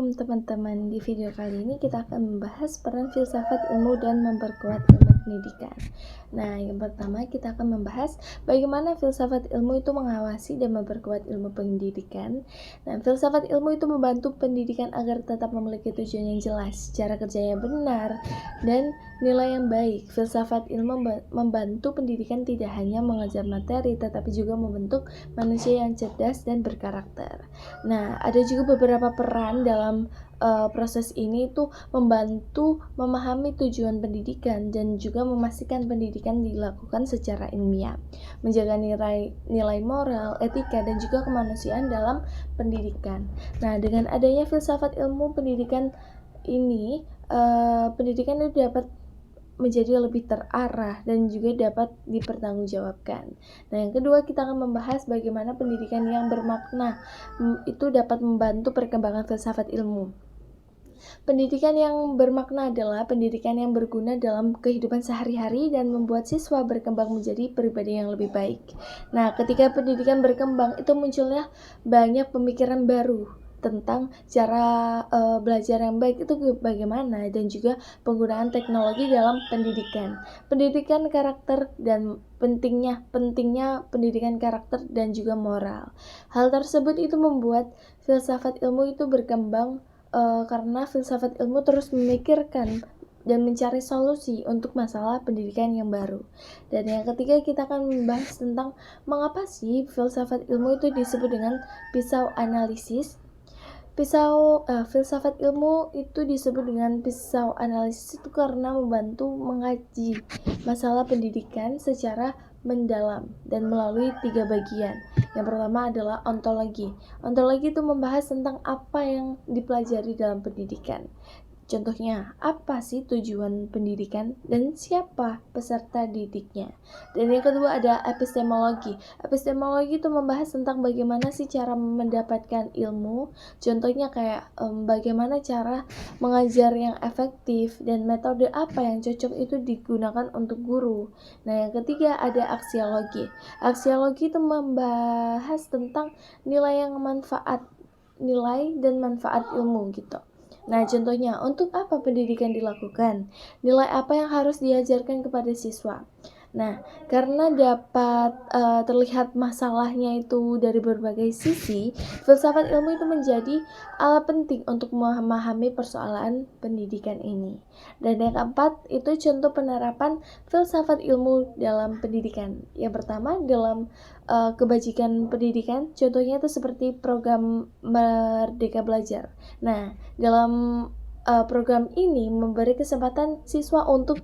Assalamualaikum teman-teman. Di video kali ini kita akan membahas peran filsafat ilmu dan memperkuat ilmu pendidikan. Nah, yang pertama kita akan membahas bagaimana filsafat ilmu itu mengawasi dan memperkuat ilmu pendidikan. Nah, filsafat ilmu itu membantu pendidikan agar tetap memiliki tujuan yang jelas, cara kerja yang benar, dan nilai yang baik. Filsafat ilmu membantu pendidikan tidak hanya mengajar materi, tetapi juga membentuk manusia yang cerdas dan berkarakter. Nah, ada juga beberapa peran dalam proses ini tuh membantu memahami tujuan pendidikan dan juga memastikan pendidikan dilakukan secara ilmiah, menjaga nilai moral, etika, dan juga kemanusiaan dalam pendidikan. Nah, dengan adanya filsafat ilmu pendidikan ini, pendidikan itu dapat menjadi lebih terarah dan juga dapat dipertanggungjawabkan. Nah, yang kedua kita akan membahas bagaimana pendidikan yang bermakna itu dapat membantu perkembangan filsafat ilmu. Pendidikan yang bermakna adalah pendidikan yang berguna dalam kehidupan sehari-hari dan membuat siswa berkembang menjadi pribadi yang lebih baik. Nah, ketika pendidikan berkembang itu munculnya banyak pemikiran baru tentang cara belajar yang baik itu bagaimana, dan juga penggunaan teknologi dalam pendidikan. Pendidikan karakter dan pentingnya pendidikan karakter dan juga moral. Hal tersebut itu membuat filsafat ilmu itu berkembang karena filsafat ilmu terus memikirkan dan mencari solusi untuk masalah pendidikan yang baru. Dan yang ketiga kita akan membahas tentang mengapa sih filsafat ilmu itu disebut dengan pisau analisis. Filsafat ilmu itu disebut dengan pisau analisis itu karena membantu mengaji masalah pendidikan secara mendalam dan melalui 3 bagian. Yang pertama adalah ontologi. Ontologi itu membahas tentang apa yang dipelajari dalam pendidikan. Contohnya, apa sih tujuan pendidikan dan siapa peserta didiknya? Dan yang kedua ada epistemologi. Epistemologi itu membahas tentang bagaimana sih cara mendapatkan ilmu. Contohnya kayak bagaimana cara mengajar yang efektif dan metode apa yang cocok itu digunakan untuk guru. Nah, yang ketiga ada aksiologi. Aksiologi itu membahas tentang nilai dan manfaat ilmu gitu. Nah, contohnya, untuk apa pendidikan dilakukan? Nilai apa yang harus diajarkan kepada siswa? Nah, karena dapat terlihat masalahnya itu dari berbagai sisi, filsafat ilmu itu menjadi alat penting untuk memahami persoalan pendidikan ini. Dan yang keempat, itu contoh penerapan filsafat ilmu dalam pendidikan. Yang pertama, dalam kebajikan pendidikan, contohnya itu seperti program Merdeka Belajar. Nah, dalam program ini memberi kesempatan siswa untuk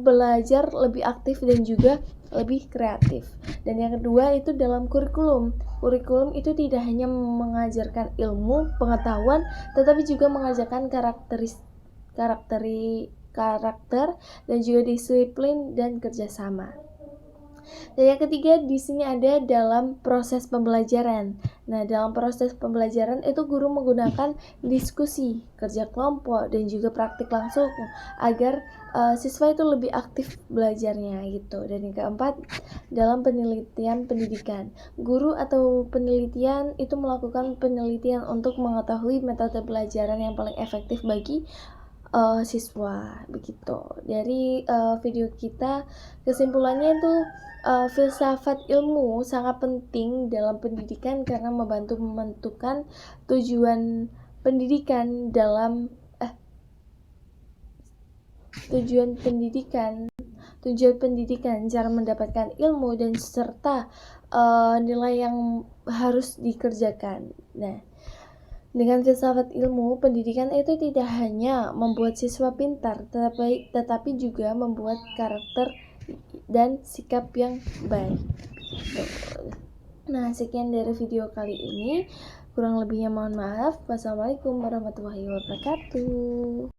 belajar lebih aktif dan juga lebih kreatif. Dan yang kedua itu dalam kurikulum. Kurikulum itu tidak hanya mengajarkan ilmu, pengetahuan, tetapi juga mengajarkan karakter dan juga disiplin dan kerjasama. Dan yang ketiga di sini ada dalam proses pembelajaran. Nah, dalam proses pembelajaran itu guru menggunakan diskusi, kerja kelompok, dan juga praktik langsung agar siswa itu lebih aktif belajarnya gitu. Dan yang keempat, dalam penelitian pendidikan. Guru atau penelitian itu melakukan penelitian untuk mengetahui metode pelajaran yang paling efektif bagi siswa begitu. Dari video kita kesimpulannya itu filsafat ilmu sangat penting dalam pendidikan karena membantu menentukan tujuan pendidikan cara mendapatkan ilmu dan serta nilai yang harus dikerjakan. Nah, dengan filsafat ilmu, pendidikan itu tidak hanya membuat siswa pintar, tetapi juga membuat karakter dan sikap yang baik. Nah, sekian dari video kali ini. Kurang lebihnya mohon maaf. Wassalamualaikum warahmatullahi wabarakatuh.